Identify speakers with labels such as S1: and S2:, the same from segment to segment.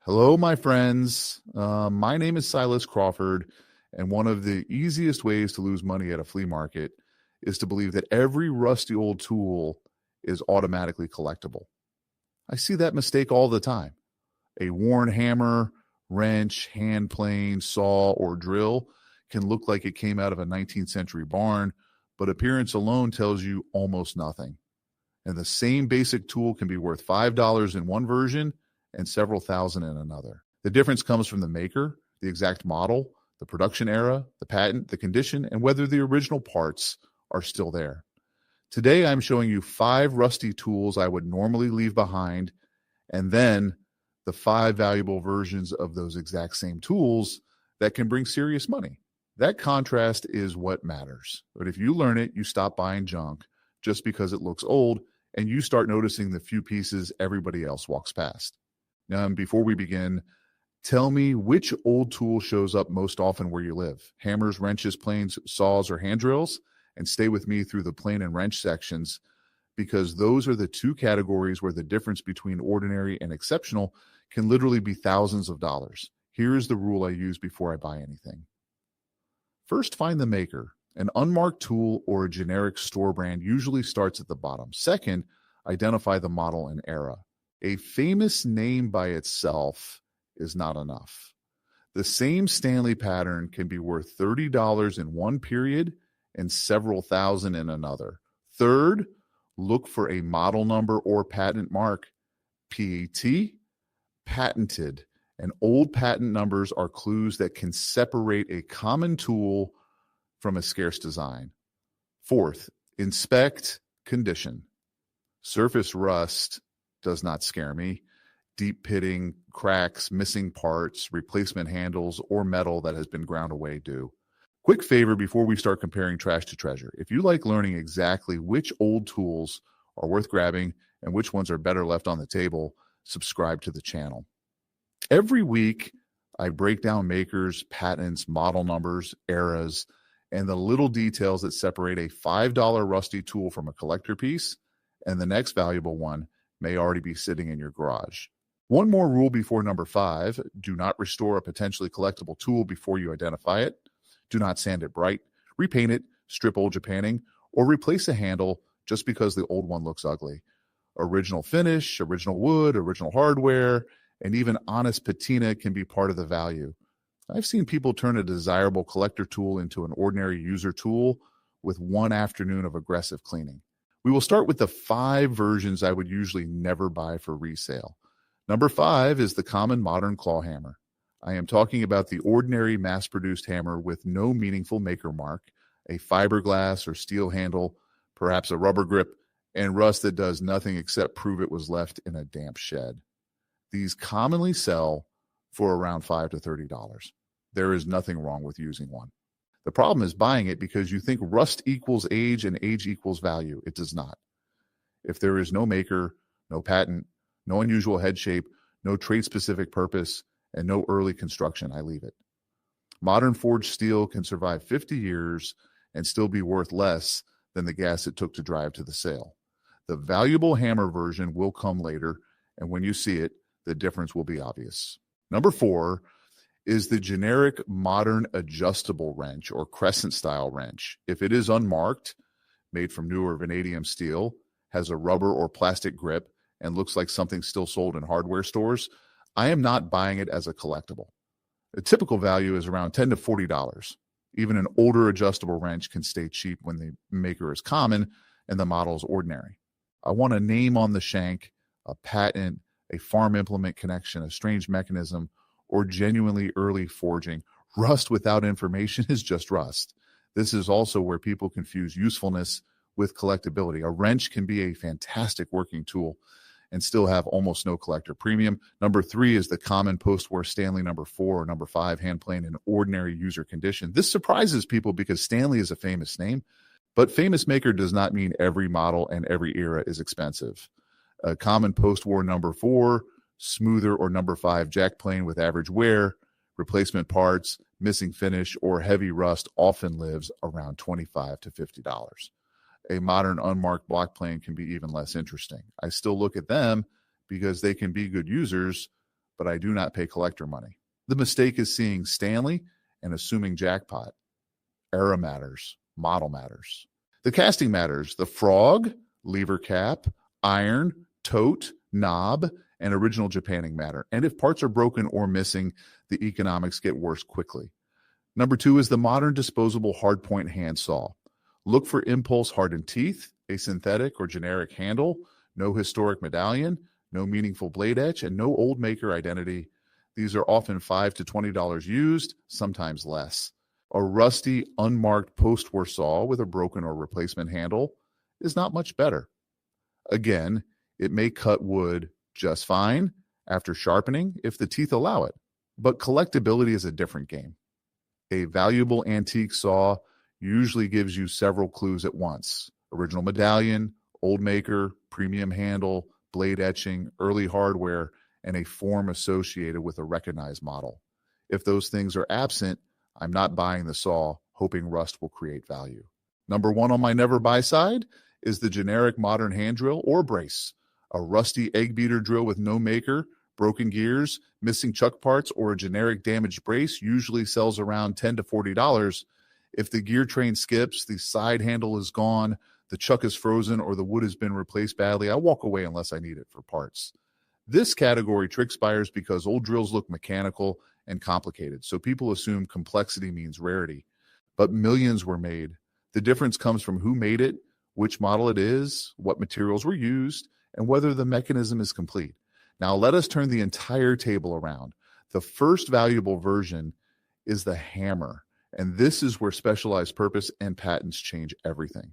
S1: Hello, my friends. My name is Silas Crawford, and one of the easiest ways to lose money at a flea market is to believe that every rusty old tool is automatically collectible. I see that mistake all the time. A worn hammer, wrench, hand plane, saw, or drill can look like it came out of a 19th century barn, but appearance alone tells you almost nothing. And the same basic tool can be worth $5 in one version and several thousand in another. The difference comes from the maker, the exact model, the production era, the patent, the condition, and whether the original parts are still there. Today, I'm showing you 5 rusty tools I would normally leave behind, and then the 5 valuable versions of those exact same tools that can bring serious money. That contrast is what matters. But if you learn it, you stop buying junk just because it looks old, and you start noticing the few pieces everybody else walks past. Now, before we begin, tell me which old tool shows up most often where you live. Hammers, wrenches, planes, saws, or hand drills? And stay with me through the plane and wrench sections, because those are the 2 categories where the difference between ordinary and exceptional can literally be thousands of dollars. Here's the rule I use before I buy anything. First, find the maker. An unmarked tool or a generic store brand usually starts at the bottom. Second, identify the model and era. A famous name by itself is not enough. The same Stanley pattern can be worth $30 in one period and several thousand in another. Third, look for a model number or patent mark. PAT, patented, and old patent numbers are clues that can separate a common tool from a scarce design. Fourth, inspect condition. Surface rust does not scare me. Deep pitting, cracks, missing parts, replacement handles, or metal that has been ground away do. Quick favor before we start comparing trash to treasure. If you like learning exactly which old tools are worth grabbing and which ones are better left on the table, subscribe to the channel. Every week, I break down makers, patents, model numbers, eras, and the little details that separate a $5 rusty tool from a collector piece, and the next valuable one may already be sitting in your garage. One more rule before number 5, do not restore a potentially collectible tool before you identify it. Do not sand it bright, repaint it, strip old Japanning, or replace a handle just because the old one looks ugly. Original finish, original wood, original hardware, and even honest patina can be part of the value. I've seen people turn a desirable collector tool into an ordinary user tool with one afternoon of aggressive cleaning. We will start with the 5 versions I would usually never buy for resale. Number 5 is the common modern claw hammer. I am talking about the ordinary mass-produced hammer with no meaningful maker mark, a fiberglass or steel handle, perhaps a rubber grip, and rust that does nothing except prove it was left in a damp shed. These commonly sell for around $5 to $30. There is nothing wrong with using one. The problem is buying it because you think rust equals age and age equals value. It does not. If there is no maker, no patent, no unusual head shape, no trade-specific purpose, and no early construction, I leave it. Modern forged steel can survive 50 years and still be worth less than the gas it took to drive to the sale. The valuable hammer version will come later, and when you see it, the difference will be obvious. Number 4 is the generic modern adjustable wrench or crescent style wrench. If it is unmarked, made from newer vanadium steel, has a rubber or plastic grip, and looks like something still sold in hardware stores, I am not buying it as a collectible. The typical value is around $10 to $40. Even an older adjustable wrench can stay cheap when the maker is common and the model is ordinary. I want a name on the shank, a patent, a farm implement connection, a strange mechanism, or genuinely early forging. Rust without information is just rust. This is also where people confuse usefulness with collectability. A wrench can be a fantastic working tool and still have almost no collector premium. Number 3 is the common post-war Stanley number 4 or number 5 hand plane in ordinary user condition. This surprises people because Stanley is a famous name, but famous maker does not mean every model and every era is expensive. A common post-war number 4, smoother or number 5 jack plane with average wear, replacement parts, missing finish, or heavy rust often lives around $25 to $50. A modern unmarked block plane can be even less interesting. I still look at them because they can be good users, but I do not pay collector money. The mistake is seeing Stanley and assuming jackpot. Era matters. Model matters. The casting matters. The frog, lever cap, iron, tote, knob, and original Japanning matter. And if parts are broken or missing, the economics get worse quickly. Number 2 is the modern disposable hardpoint hand saw. Look for impulse hardened teeth, a synthetic or generic handle, no historic medallion, no meaningful blade etch, and no old maker identity. These are often $5 to $20 used, sometimes less. A rusty, unmarked post-war saw with a broken or replacement handle is not much better. Again, it may cut wood just fine after sharpening if the teeth allow it, but collectability is a different game. A valuable antique saw usually gives you several clues at once: original medallion, old maker, premium handle, blade etching, early hardware, and a form associated with a recognized model. If those things are absent, I'm not buying the saw, hoping rust will create value. Number 1 on my never buy side is the generic modern hand drill or brace. A rusty egg beater drill with no maker, broken gears, missing chuck parts, or a generic damaged brace usually sells around $10 to $40. If the gear train skips, the side handle is gone, the chuck is frozen, or the wood has been replaced badly, I walk away unless I need it for parts. This category tricks buyers because old drills look mechanical and complicated, so people assume complexity means rarity. But millions were made. The difference comes from who made it, which model it is, what materials were used, and whether the mechanism is complete. Now let us turn the entire table around. The first valuable version is the hammer, and this is where specialized purpose and patents change everything.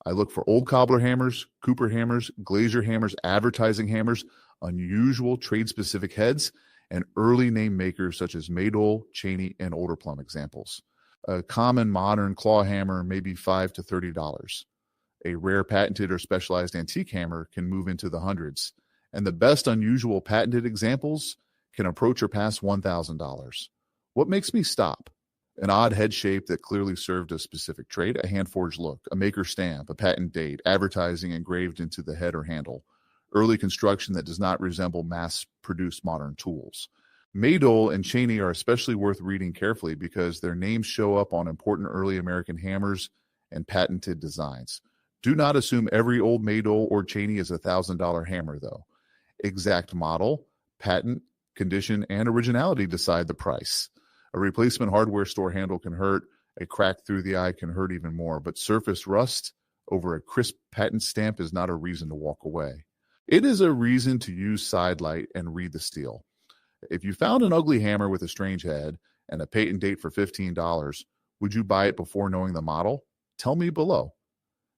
S1: I look for old cobbler hammers, Cooper hammers, glazier hammers, advertising hammers, unusual trade-specific heads, and early name makers such as Maydole, Cheney, and Older Plum examples. A common modern claw hammer may be $5 to $30. A rare patented or specialized antique hammer can move into the hundreds, and the best unusual patented examples can approach or pass $1,000. What makes me stop? An odd head shape that clearly served a specific trade, a hand-forged look, a maker stamp, a patent date, advertising engraved into the head or handle, early construction that does not resemble mass-produced modern tools. Maydole and Cheney are especially worth reading carefully because their names show up on important early American hammers and patented designs. Do not assume every old Maydole or Cheney is a $1,000 hammer, though. Exact model, patent, condition, and originality decide the price. A replacement hardware store handle can hurt. A crack through the eye can hurt even more. But surface rust over a crisp patent stamp is not a reason to walk away. It is a reason to use sidelight and read the steel. If you found an ugly hammer with a strange head and a patent date for $15, would you buy it before knowing the model? Tell me below,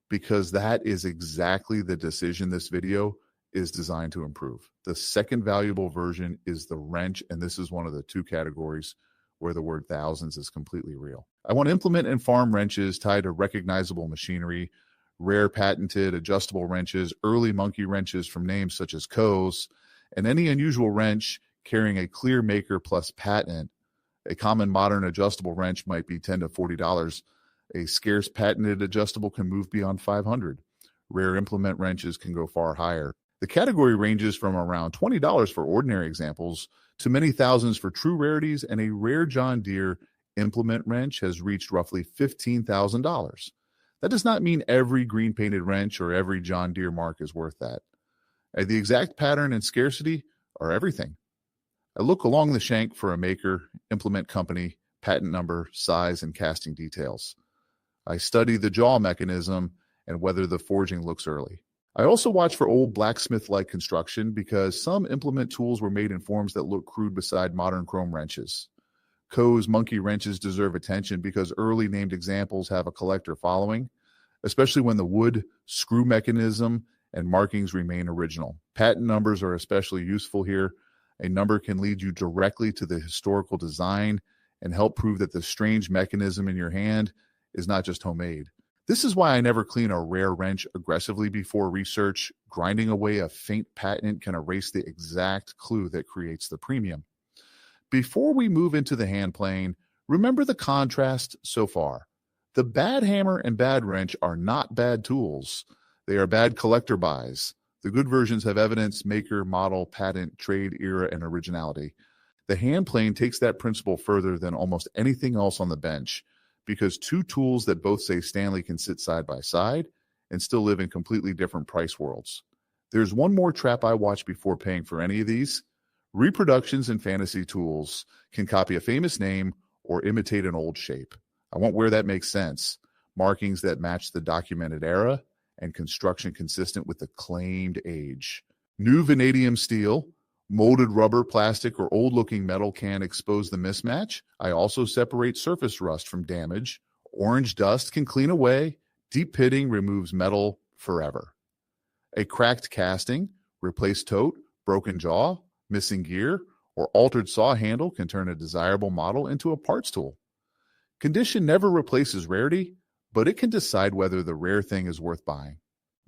S1: because that is exactly the decision this video is designed to improve. The second valuable version is the wrench, and this is one of the 2 categories where the word thousands is completely real. I want implement and farm wrenches tied to recognizable machinery, rare patented adjustable wrenches, early monkey wrenches from names such as Coe's, and any unusual wrench carrying a clear maker plus patent. A common modern adjustable wrench might be $10 to $40. A scarce patented adjustable can move beyond $500. Rare implement wrenches can go far higher. The category ranges from around $20 for ordinary examples to many thousands for true rarities, and a rare John Deere implement wrench has reached roughly $15,000. That does not mean every green painted wrench or every John Deere mark is worth that. The exact pattern and scarcity are everything. I look along the shank for a maker, implement company, patent number, size, and casting details. I study the jaw mechanism and whether the forging looks early. I also watch for old blacksmith-like construction because some implement tools were made in forms that look crude beside modern chrome wrenches. Coe's monkey wrenches deserve attention because early named examples have a collector following, especially when the wood, screw mechanism, and markings remain original. Patent numbers are especially useful here. A number can lead you directly to the historical design and help prove that the strange mechanism in your hand is not just homemade. This is why I never clean a rare wrench aggressively before research. Grinding away a faint patent can erase the exact clue that creates the premium. Before we move into the hand plane, remember the contrast so far. The bad hammer and bad wrench are not bad tools. They are bad collector buys. The good versions have evidence, maker, model, patent, trade, era, and originality. The hand plane takes that principle further than almost anything else on the bench because two tools that both say Stanley can sit side by side and still live in completely different price worlds. There's one more trap I watch before paying for any of these. Reproductions and fantasy tools can copy a famous name or imitate an old shape. I want where that makes sense. Markings that match the documented era and construction consistent with the claimed age. New vanadium steel, molded rubber, plastic, or old-looking metal can expose the mismatch. I also separate surface rust from damage. Orange dust can clean away. Deep pitting removes metal forever. A cracked casting, replaced tote, broken jaw, missing gear, or altered saw handle can turn a desirable model into a parts tool. Condition never replaces rarity, but it can decide whether the rare thing is worth buying.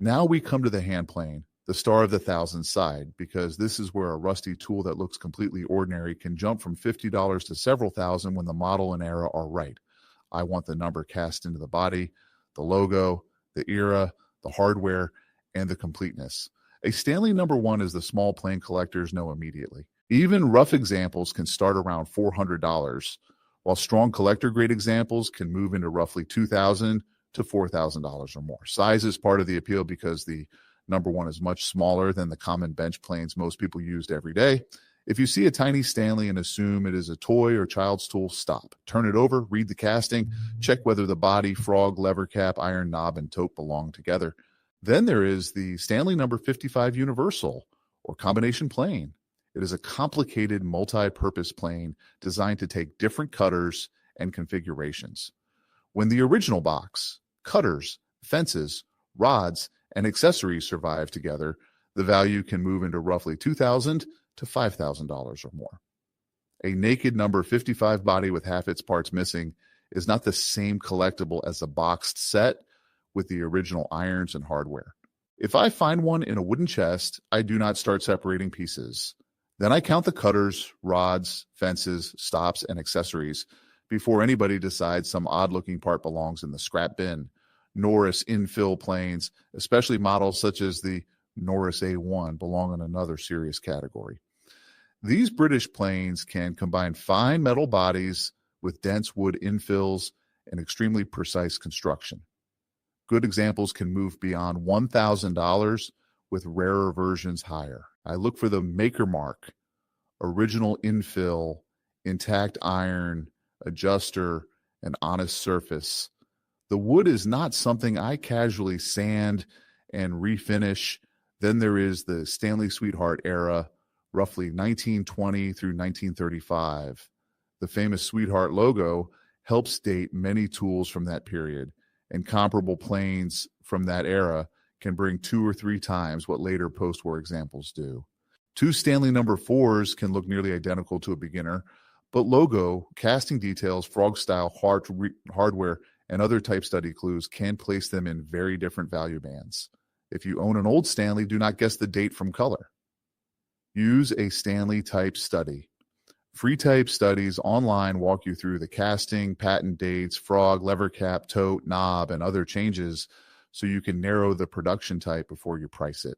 S1: Now we come to the hand plane, the star of the thousand side, because this is where a rusty tool that looks completely ordinary can jump from $50 to several thousand when the model and era are right. I want the number cast into the body, the logo, the era, the hardware, and the completeness. A Stanley number one is the small plane collectors know immediately. Even rough examples can start around $400, while strong collector grade examples can move into roughly $2,000 to $4,000 or more. Size is part of the appeal because the number one is much smaller than the common bench planes most people used every day. If you see a tiny Stanley and assume it is a toy or child's tool, stop. Turn it over, read the casting, check whether the body, frog, lever cap, iron knob, and tote belong together. Then there is the Stanley number 55 Universal or combination plane. It is a complicated multi-purpose plane designed to take different cutters and configurations. When the original box, cutters, fences, rods, and accessories survive together, the value can move into roughly $2,000 to $5,000 or more. A naked number 55 body with half its parts missing is not the same collectible as a boxed set with the original irons and hardware. If I find one in a wooden chest, I do not start separating pieces. Then I count the cutters, rods, fences, stops, and accessories before anybody decides some odd-looking part belongs in the scrap bin. Norris infill planes, especially models such as the Norris A1, belong in another serious category. These British planes can combine fine metal bodies with dense wood infills and extremely precise construction. Good examples can move beyond $1,000 with rarer versions higher. I look for the maker mark, original infill, intact iron, adjuster, and honest surface. The wood is not something I casually sand and refinish. Then there is the Stanley Sweetheart era, roughly 1920 through 1935. The famous Sweetheart logo helps date many tools from that period, and comparable planes from that era can bring 2 or 3 times what later post-war examples do. Two Stanley number 4s can look nearly identical to a beginner, but logo, casting details, frog-style hardware, and other type study clues can place them in very different value bands. If you own an old Stanley, do not guess the date from color. Use a Stanley type study. Free type studies online walk you through the casting, patent dates, frog, lever cap, tote, knob, and other changes so you can narrow the production type before you price it.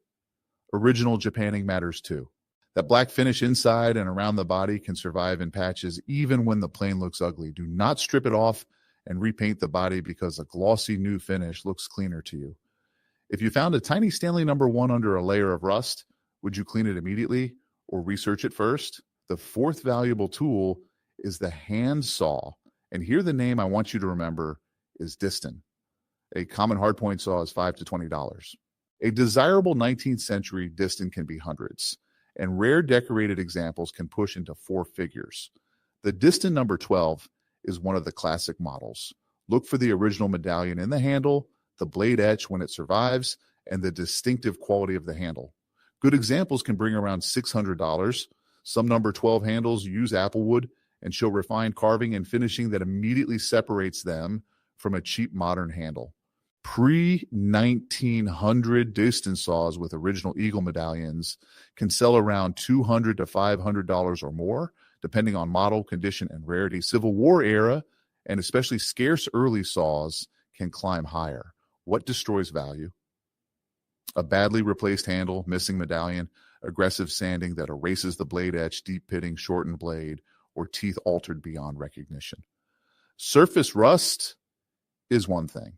S1: Original Japanning matters too. That black finish inside and around the body can survive in patches even when the plane looks ugly. Do not strip it off and repaint the body because a glossy new finish looks cleaner to you. If you found a tiny Stanley number 1 under a layer of rust, would you clean it immediately or research it first? The fourth valuable tool is the hand saw. And here the name I want you to remember is Diston. A common hardpoint saw is $5 to $20. A desirable 19th century Diston can be hundreds, and rare decorated examples can push into 4 figures. The Diston number 12 is one of the classic models. Look for the original medallion in the handle, the blade etch when it survives, and the distinctive quality of the handle. Good examples can bring around $600. Some number 12 handles use applewood and show refined carving and finishing that immediately separates them from a cheap modern handle. Pre-1900 Diston saws with original eagle medallions can sell around $200 to $500 or more, depending on model, condition, and rarity. Civil War era, and especially scarce early saws, can climb higher. What destroys value? A badly replaced handle, missing medallion, aggressive sanding that erases the blade edge, deep pitting, shortened blade, or teeth altered beyond recognition. Surface rust is one thing.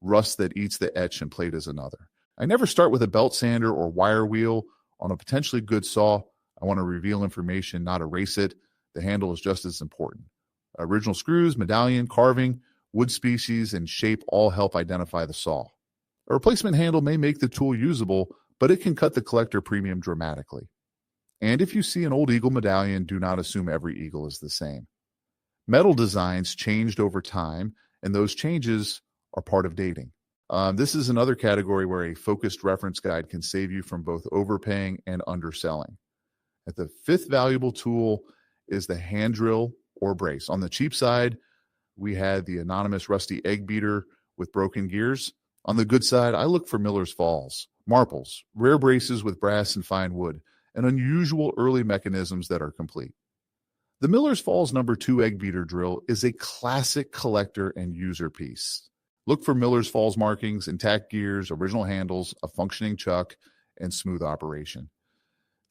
S1: Rust that eats the etch and plate is another. I never start with a belt sander or wire wheel on a potentially good saw. I want to reveal information, not erase it. The handle is just as important. Original screws, medallion, carving, wood species, and shape all help identify the saw. A replacement handle may make the tool usable, but it can cut the collector premium dramatically. And if you see an old eagle medallion, do not assume every eagle is the same. Metal designs changed over time, and those changes are part of dating. This is another category where a focused reference guide can save you from both overpaying and underselling. At the fifth valuable tool is the hand drill or brace. On the cheap side, we had the anonymous rusty egg beater with broken gears. On the good side, I look for Miller's Falls, marples, rare braces with brass and fine wood, and unusual early mechanisms that are complete. The Miller's Falls No. 2 egg beater drill is a classic collector and user piece. Look for Miller's Falls markings, intact gears, original handles, a functioning chuck, and smooth operation.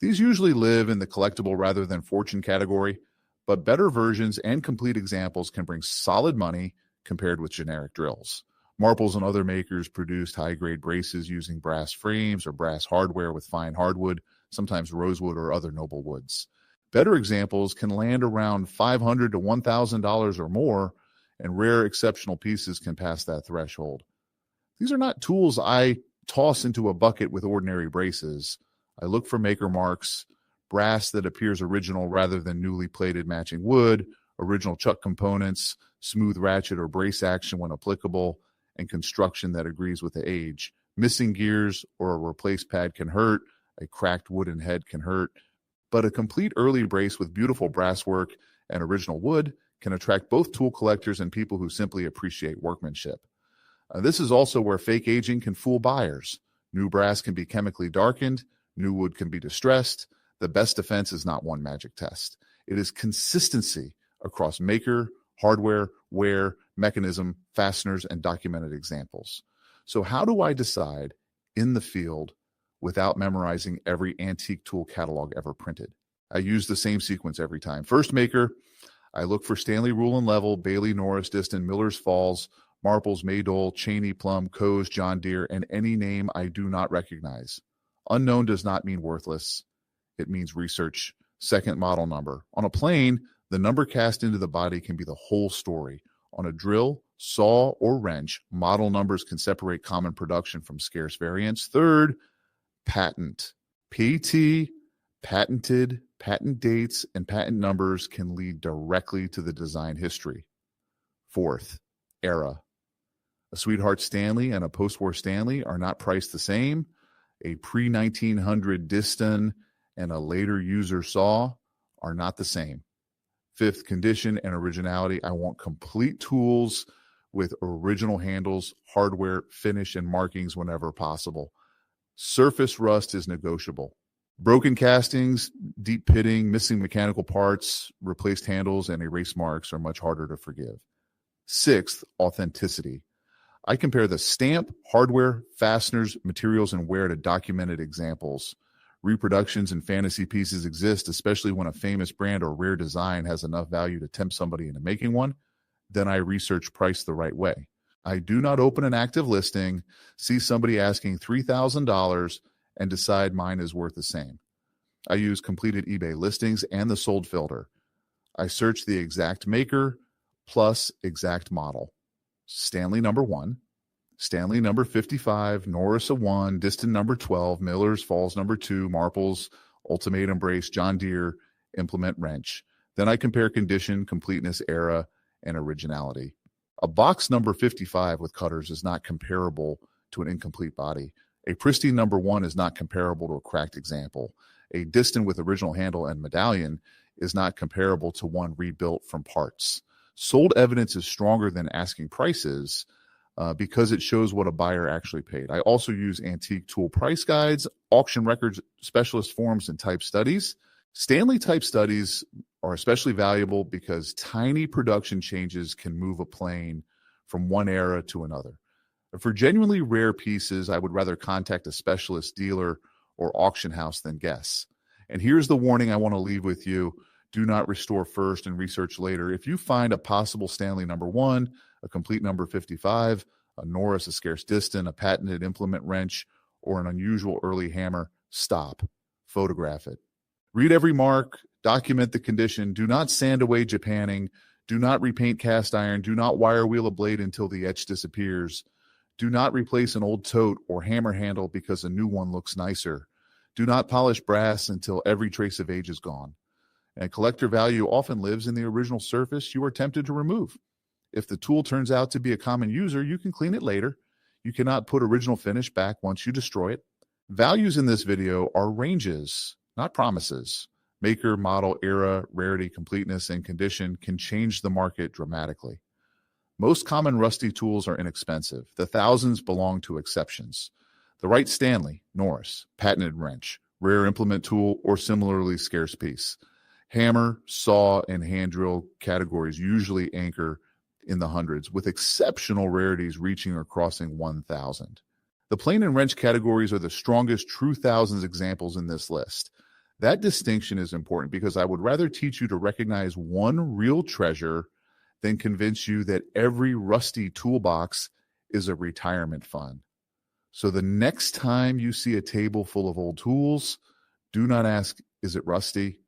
S1: These usually live in the collectible rather than fortune category, but better versions and complete examples can bring solid money compared with generic drills. Marples and other makers produced high-grade braces using brass frames or brass hardware with fine hardwood, sometimes rosewood or other noble woods. Better examples can land around $500 to $1,000 or more, and rare exceptional pieces can pass that threshold. These are not tools I toss into a bucket with ordinary braces. I look for maker marks, brass that appears original rather than newly plated matching wood, original chuck components, smooth ratchet or brace action when applicable, and construction that agrees with the age. Missing gears or a replaced pad can hurt. A cracked wooden head can hurt. But a complete early brace with beautiful brasswork and original wood can attract both tool collectors and people who simply appreciate workmanship. This is also where fake aging can fool buyers. New brass can be chemically darkened. New wood can be distressed. The best defense is not one magic test. It is consistency across maker, hardware, wear, mechanism, fasteners, and documented examples. So how do I decide in the field without memorizing every antique tool catalog ever printed? I use the same sequence every time. First maker, I look for Stanley Rule and Level, Bailey, Norris, Diston, Miller's Falls, Marples, Maydole, Cheney, Plum, Coase, John Deere, and any name I do not recognize. Unknown does not mean worthless. It means research. Second model number. On a plane, the number cast into the body can be the whole story. On a drill, saw, or wrench, model numbers can separate common production from scarce variants. Third, patent. PT, patented, patent dates, and patent numbers can lead directly to the design history. Fourth, era. A Sweetheart Stanley and a post-war Stanley are not priced the same. A pre-1900 Diston and a later user saw are not the same. Fifth, condition and originality. I want complete tools with original handles, hardware, finish, and markings whenever possible. Surface rust is negotiable. Broken castings, deep pitting, missing mechanical parts, replaced handles, and erased marks are much harder to forgive. Sixth, authenticity. I compare the stamp, hardware, fasteners, materials, and wear to documented examples. Reproductions and fantasy pieces exist, especially when a famous brand or rare design has enough value to tempt somebody into making one. Then I research price the right way. I do not open an active listing, see somebody asking $3,000, and decide mine is worth the same. I use completed eBay listings and the sold filter. I search the exact maker plus exact model. Stanley number 1, Stanley number 55, Norris a 1, Diston number 12, Miller's Falls number 2, Marples, Ultimatum Brace, John Deere, Implement Wrench. Then I compare condition, completeness, era, and originality. A box number 55 with cutters is not comparable to an incomplete body. A pristine number 1 is not comparable to a cracked example. A Diston with original handle and medallion is not comparable to one rebuilt from parts. Sold evidence is stronger than asking prices because it shows what a buyer actually paid. I also use antique tool price guides, auction records, specialist forums, and type studies. Stanley type studies are especially valuable because tiny production changes can move a plane from one era to another. For genuinely rare pieces, I would rather contact a specialist dealer or auction house than guess. And here's the warning I want to leave with you. Do not restore first and research later. If you find a possible Stanley number 1, a complete number 55, a Norris, a scarce distant, a patented implement wrench, or an unusual early hammer, stop. Photograph it. Read every mark. Document the condition. Do not sand away Japanning. Do not repaint cast iron. Do not wire wheel a blade until the etch disappears. Do not replace an old tote or hammer handle because a new one looks nicer. Do not polish brass until every trace of age is gone. And collector value often lives in the original surface you are tempted to remove. If the tool turns out to be a common user, you can clean it later. You cannot put original finish back once you destroy it. Values in this video are ranges, not promises. Maker, model, era, rarity, completeness, and condition can change the market dramatically. Most common rusty tools are inexpensive. The thousands belong to exceptions. The right Stanley, Norris, patented wrench, rare implement tool, or similarly scarce piece. Hammer, saw, and hand drill categories usually anchor in the hundreds, with exceptional rarities reaching or crossing 1,000. The plane and wrench categories are the strongest true thousands examples in this list. That distinction is important because I would rather teach you to recognize one real treasure than convince you that every rusty toolbox is a retirement fund. So the next time you see a table full of old tools, do not ask, is it rusty?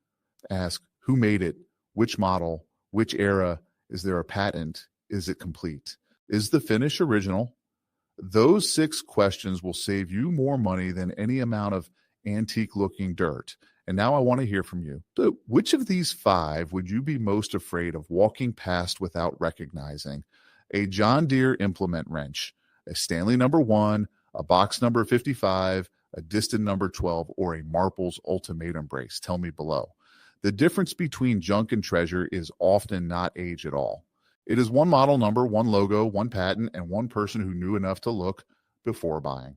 S1: Ask, who made it? Which model? Which era? Is there a patent? Is it complete? Is the finish original? Those 6 questions will save you more money than any amount of antique-looking dirt. And now I want to hear from you. So which of these 5 would you be most afraid of walking past without recognizing? A John Deere implement wrench, a Stanley number 1, a box number 55, a distant number 12, or a Marples ultimatum brace? Tell me below. The difference between junk and treasure is often not age at all. It is one model number, one logo, one patent, and one person who knew enough to look before buying.